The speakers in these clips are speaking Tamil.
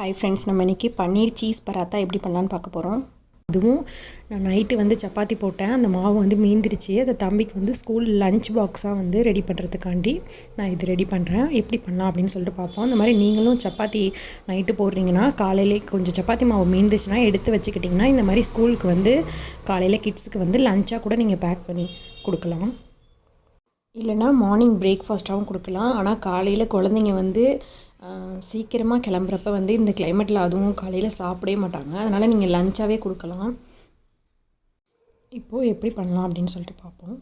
ஹாய் ஃப்ரெண்ட்ஸ், நம்ம இன்றைக்கி பன்னீர் சீஸ் பராத்தா எப்படி பண்ணலான்னு பார்க்க போகிறோம். அதுவும் நான் நைட்டு சப்பாத்தி போட்டேன், அந்த மாவு மீந்துருச்சு. அதை தம்பிக்கு ஸ்கூல் லஞ்ச் பாக்ஸாக ரெடி பண்ணுறதுக்காண்டி நான் இது ரெடி பண்ணுறேன். எப்படி பண்ணலாம் அப்படின்னு சொல்லிட்டு பார்ப்போம். இந்த மாதிரி நீங்களும் சப்பாத்தி நைட்டு போடுறீங்கன்னா காலையிலே கொஞ்சம் சப்பாத்தி மாவு மீந்துச்சுன்னா எடுத்து வச்சுக்கிட்டிங்கன்னா இந்த மாதிரி ஸ்கூலுக்கு காலையில் கிட்ஸுக்கு லஞ்சாக கூட நீங்கள் பேக் பண்ணி கொடுக்கலாம். இல்லைனா மார்னிங் பிரேக்ஃபாஸ்ட்டாகவும் கொடுக்கலாம். ஆனால் காலையில் குழந்தைங்க சீக்கிரமாக கிளம்புறப்ப இந்த கிளைமேட்டில் அதுவும் காலையில் சாப்பிடவே மாட்டாங்க. அதனால் நீங்கள் லஞ்சாகவே கொடுக்கலாம். இப்போது எப்படி பண்ணலாம் அப்படின்னு சொல்லிட்டு பார்ப்போம்.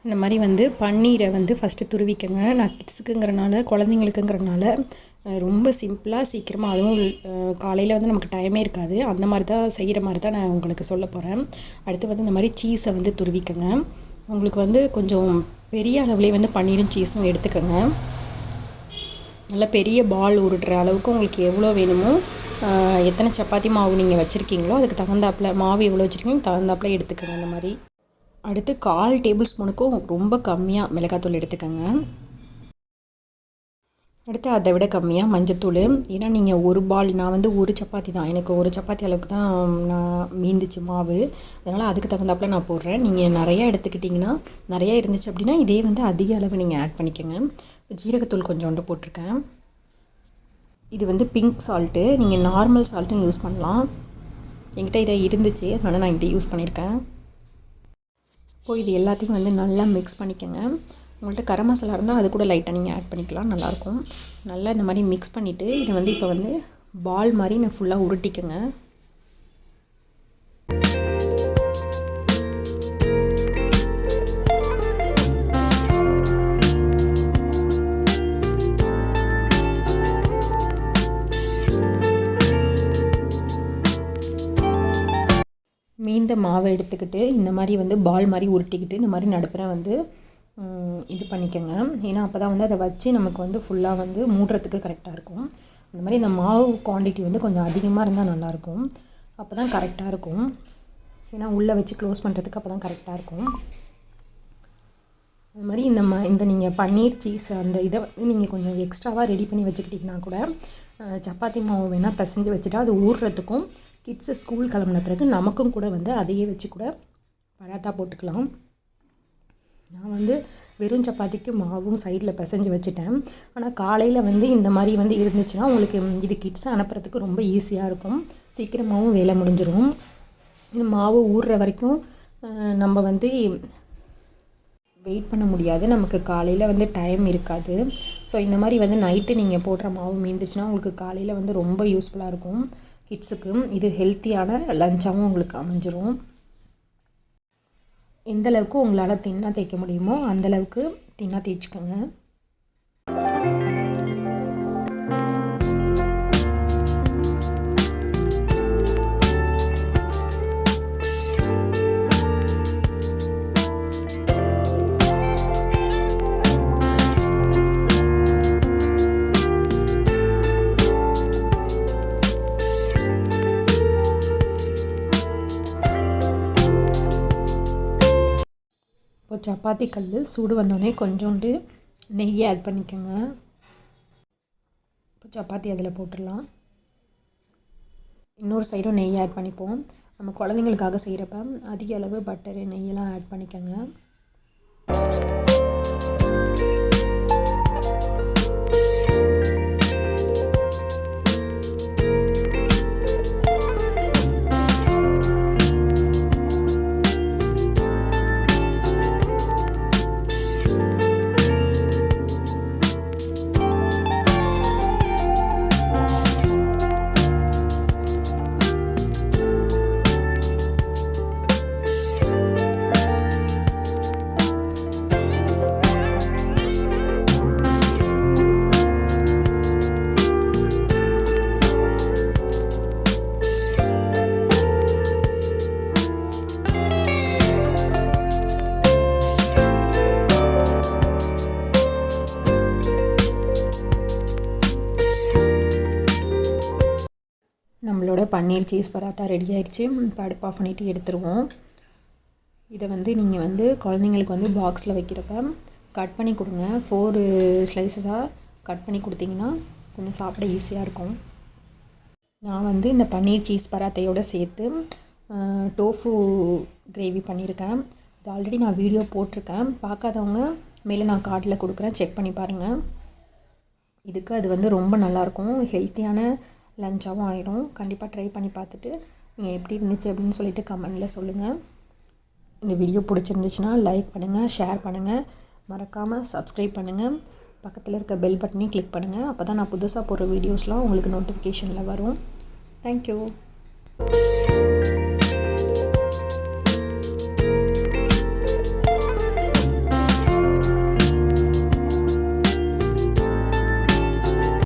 இந்த மாதிரி பன்னீரை ஃபஸ்ட்டு துருவிக்கங்க. நான் கிட்ஸுக்குங்கிறனால குழந்தைங்களுக்குங்கிறனால ரொம்ப சிம்பிளாக சீக்கிரமாக, அதுவும் காலையில் நமக்கு டைமே இருக்காது, அந்த மாதிரி தான் செய்கிற மாதிரி தான் நான் உங்களுக்கு சொல்ல போகிறேன். அடுத்து இந்த மாதிரி சீஸை துருவிக்கங்க. உங்களுக்கு கொஞ்சம் பெரிய அளவுலேயே பன்னீரும் சீஸும் எடுத்துக்கோங்க. நல்லா பெரிய பால் உருட்டுற அளவுக்கு உங்களுக்கு எவ்வளோ வேணுமோ, எத்தனை சப்பாத்தி மாவு நீங்கள் வச்சுருக்கீங்களோ அதுக்கு தகுந்தாப்பில், மாவு எவ்வளோ வச்சுருக்கீங்களோ தகுந்தாப்பில் எடுத்துக்கோங்க. இந்த மாதிரி அடுத்து 1/4 டேபிள் ஸ்பூனுக்கும் ரொம்ப கம்மியாக மிளகாத்தூள் எடுத்துக்கோங்க. அடுத்து அதை விட கம்மியாக மஞ்சத்தூள். ஏன்னா நீங்கள் ஒரு பால், நான் ஒரு சப்பாத்தி தான், எனக்கு ஒரு சப்பாத்தி அளவுக்கு தான் நான் மீந்துச்சு மாவு, அதனால் அதுக்கு தகுந்தாப்பில் நான் போடுறேன். நீங்கள் நிறையா எடுத்துக்கிட்டிங்கன்னா, நிறையா இருந்துச்சு அப்படின்னா இதே அதிக அளவு நீங்கள் ஆட் பண்ணிக்கோங்க. ஜீரகத்தூள் கொஞ்சோண்டு போட்டிருக்கேன். இது பிங்க் சால்ட்டு, நீங்கள் நார்மல் சால்ட்டும் யூஸ் பண்ணலாம். என்கிட்ட இதை இருந்துச்சு, அதனால் நான் இதை யூஸ் பண்ணியிருக்கேன். இப்போது இது எல்லாத்தையும் நல்லா மிக்ஸ் பண்ணிக்கோங்க. உங்கள்கிட்ட கரம் மசாலா இருந்தால் அது கூட லைட்டாக நீங்கள் ஆட் பண்ணிக்கலாம், நல்லாயிருக்கும். நல்லா இந்த மாதிரி மிக்ஸ் பண்ணிவிட்டு இதை இப்போ பால் மாதிரி நான் ஃபுல்லாக உருட்டிக்கோங்க. மீந்த மாவை எடுத்துக்கிட்டு இந்த மாதிரி பால் மாதிரி உருட்டிக்கிட்டு இந்த மாதிரி நடுப்புற இது பண்ணிக்கோங்க. ஏன்னா அப்போ தான் அதை வச்சு நமக்கு ஃபுல்லாக மூடுறதுக்கு கரெக்டாக இருக்கும். அந்த மாதிரி இந்த மாவு குவான்டிட்டி கொஞ்சம் அதிகமாக இருந்தால் நல்லாயிருக்கும், அப்போ தான் கரெக்டாக இருக்கும். ஏன்னா உள்ளே வச்சு க்ளோஸ் பண்ணுறதுக்கு அப்போ தான் கரெக்டாக இருக்கும். அது மாதிரி இந்த நீங்கள் பன்னீர் சீஸ் அந்த இதை நீங்கள் கொஞ்சம் எக்ஸ்ட்ராவாக ரெடி பண்ணி வச்சுக்கிட்டிங்கன்னா கூட சப்பாத்தி மாவு வேணால் பிசைஞ்சு வச்சுட்டா அது ஊறுறதுக்கும், கிட்ஸு ஸ்கூல் கிளம்புன பிறகு நமக்கும் கூட அதையே வச்சு கூட பராத்தா போட்டுக்கலாம். நான் வெறும் சப்பாத்திக்கு மாவும் சைடில் பிசைஞ்சு வச்சுட்டேன். ஆனால் காலையில் இந்த மாதிரி இருந்துச்சுன்னா உங்களுக்கு இது கிட்ஸை அனுப்புறதுக்கு ரொம்ப ஈஸியாக இருக்கும், சீக்கிரமாகவும் வேலை முடிஞ்சிடும். இந்த மாவு ஊறுற வரைக்கும் நம்ம வெயிட் பண்ண முடியாது, நமக்கு காலையில் டைம் இருக்காது. ஸோ இந்த மாதிரி நைட்டு நீங்கள் போடுற மாவு மீந்துச்சுன்னா உங்களுக்கு காலையில் ரொம்ப யூஸ்ஃபுல்லாக இருக்கும் கிட்ஸுக்கு. இது ஹெல்த்தியான லஞ்சாகவும் உங்களுக்கு அமைஞ்சிரும். எந்தளவுக்கு உங்களால் தின்னா தேய்க்க முடியுமோ அந்தளவுக்கு தின்னா தேய்ச்சிக்கோங்க. இப்போ சப்பாத்தி கல் சூடு வந்தோடனே கொஞ்சோண்டு நெய் ஆட் பண்ணிக்கோங்க. இப்போ சப்பாத்தி அதில் போட்டுடலாம். இன்னொரு சைடும் நெய் ஆட் பண்ணிப்போம். நம்ம குழந்தைங்களுக்காக செய்கிறப்ப அதிக அளவு பட்டரு நெய்யெல்லாம் ஆட் பண்ணிக்கோங்க. நம்மளோட பன்னீர் சீஸ் பராத்தா ரெடி ஆகிடுச்சு. இப்போ அடுப்பு ஆஃப் பண்ணிவிட்டு எடுத்துருவோம். இதை வந்து நீங்கள் வந்து குழந்தைங்களுக்கு வந்து பாக்ஸில் வைக்கிறப்ப கட் பண்ணி கொடுங்க. 4 ஸ்லைசஸாக கட் பண்ணி கொடுத்தீங்கன்னா கொஞ்சம் சாப்பிட ஈஸியாக இருக்கும். நான் வந்து இந்த பன்னீர் சீஸ் பராத்தையோடு சேர்த்து டோஃபு கிரேவி பண்ணியிருக்கேன். இது ஆல்ரெடி நான் வீடியோ போட்டிருக்கேன். பார்க்காதவங்க மேலே நான் கார்டில் கொடுக்குறேன், செக் பண்ணி பாருங்கள். இதுக்கு அது வந்து ரொம்ப நல்லாயிருக்கும், ஹெல்த்தியான லஞ்சாகவும் ஆயிரும். கண்டிப்பாக ட்ரை பண்ணி பார்த்துட்டு நீங்கள் எப்படி இருந்துச்சு அப்படின்னு சொல்லிட்டு கமெண்டில் சொல்லுங்கள். இந்த வீடியோ பிடிச்சிருந்துச்சுன்னா லைக் பண்ணுங்கள், ஷேர் பண்ணுங்கள், மறக்காமல் சப்ஸ்கிரைப் பண்ணுங்கள். பக்கத்தில் இருக்க பெல் பட்டனையும் கிளிக் பண்ணுங்கள். அப்போ தான் நான் புதுசாக போடுற வீடியோஸ்லாம் உங்களுக்கு நோட்டிஃபிகேஷனில் வரும். தேங்க்யூ.